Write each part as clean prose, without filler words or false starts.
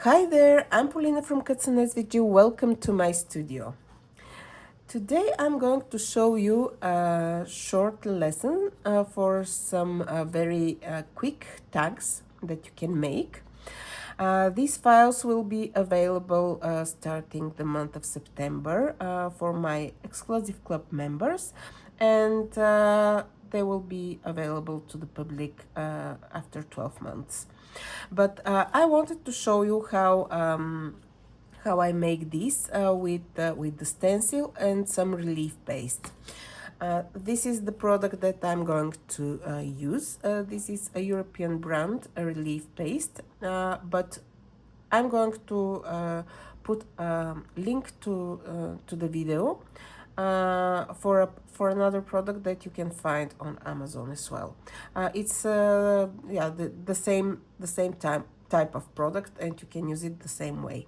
Hi there, I'm Paulina from CutsunSVG. Welcome to my studio. Today I'm going to show you a short lesson for some very quick tags that you can make. These files will be available starting the month of September for my exclusive club members, and they will be available to the public after 12 months. But I wanted to show you how I make this with the stencil and some relief paste. This is the product that I'm going to use. This is a European brand, a relief paste, but I'm going to put a link to the video for another product that you can find on Amazon as well. It's yeah, the same type of product, and you can use it the same way.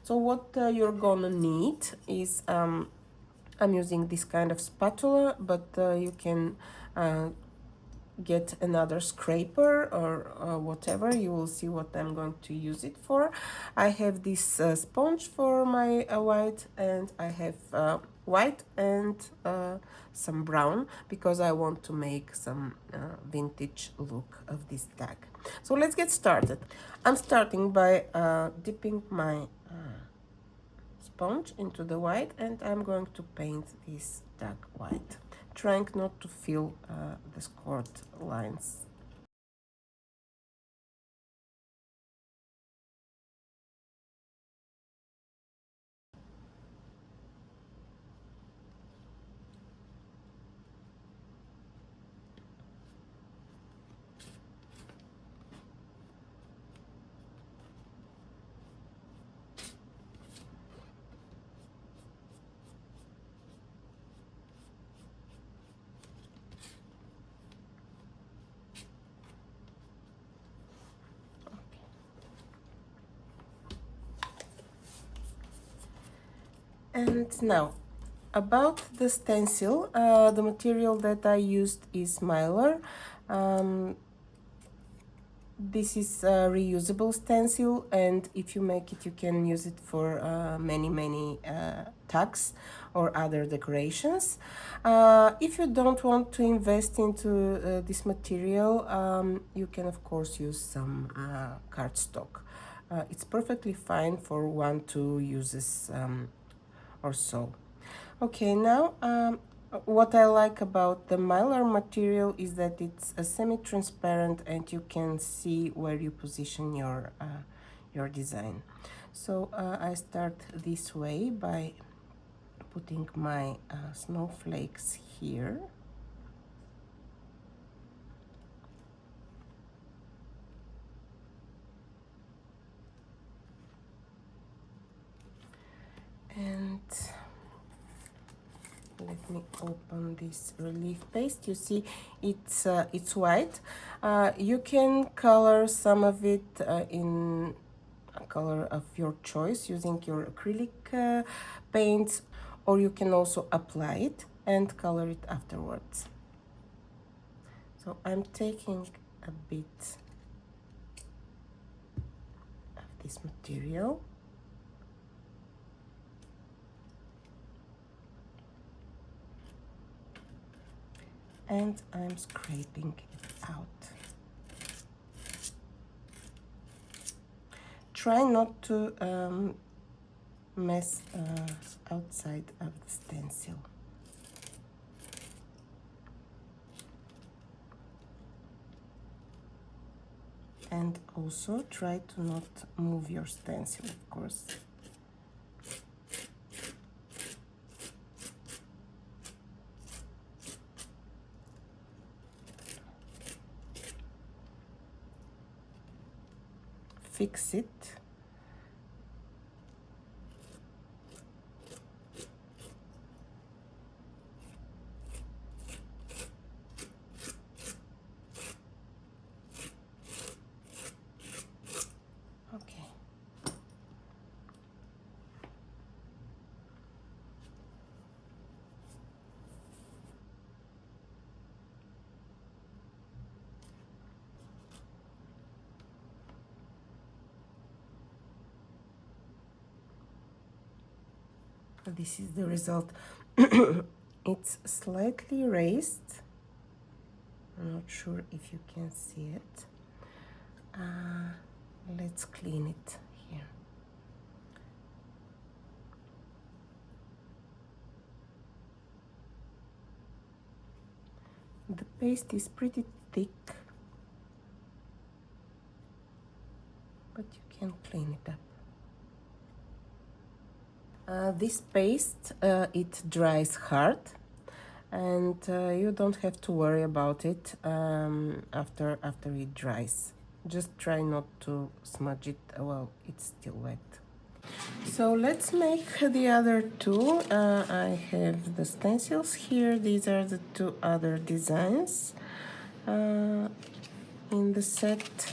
So what you're gonna need is I'm using this kind of spatula, but you can get another scraper or whatever. You will see what I'm going to use it for. I have this sponge for my white, and I have white and some brown because I want to make some vintage look of this tag. So let's get started. I'm starting by dipping my sponge into the white, and I'm going to paint this tag white, trying not to fill the scored lines. And now, about the stencil, the material that I used is Mylar. This is a reusable stencil, and if you make it, you can use it for many tags or other decorations. If you don't want to invest into this material, you can of course use some cardstock. It's perfectly fine for 1-2 uses or so. Okay, now what I like about the Mylar material is that it's a semi-transparent and you can see where you position your design. So I start this way by putting my snowflakes here. And let me open this relief paste. You see it's white. You can color some of it in a color of your choice using your acrylic paints, or you can also apply it and color it afterwards. So I'm taking a bit of this material and I'm scraping it out. Try not to mess outside of the stencil. And also try to not move your stencil, of course. Fix it. Okay. This is the result. It's slightly raised. I'm not sure if you can see it. Let's clean it here. The paste is pretty thick, but you can clean it up. This paste, it dries hard, and you don't have to worry about it after it dries. Just try not to smudge it while it's still wet. So let's make the other two. I have the stencils here. These are the two other designs in the set.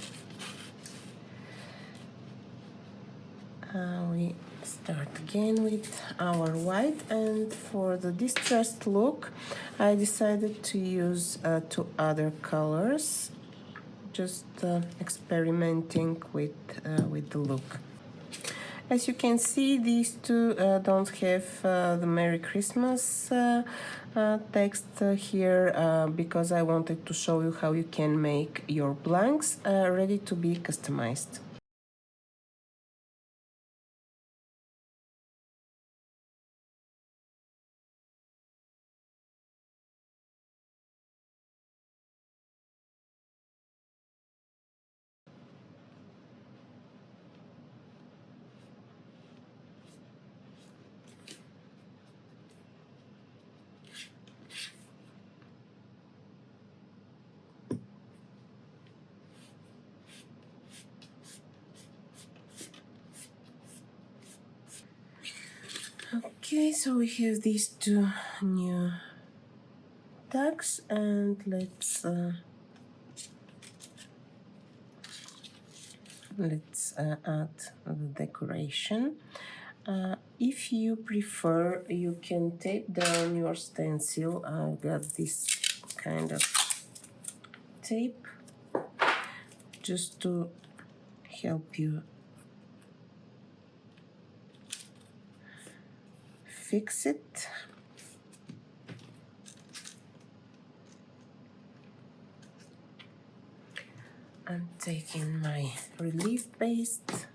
We start again with our white, and for the distressed look I decided to use two other colors, just experimenting with the look. As you can see, these two don't have the Merry Christmas text here because I wanted to show you how you can make your blanks ready to be customized. Okay, so we have these two new tags, and let's add the decoration. If you prefer, you can tape down your stencil. I've got this kind of tape just to help you fix it. I'm taking my relief paste.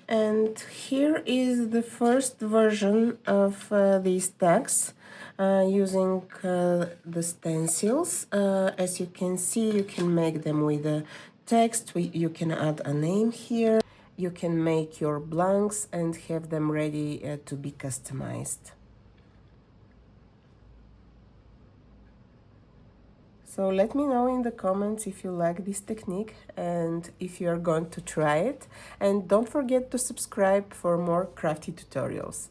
And here is the first version of these tags using the stencils. As you can see, you can make them with a text. You can add a name here. You can make your blanks and have them ready to be customized. So let me know in the comments if you like this technique and if you are going to try it. And don't forget to subscribe for more crafty tutorials.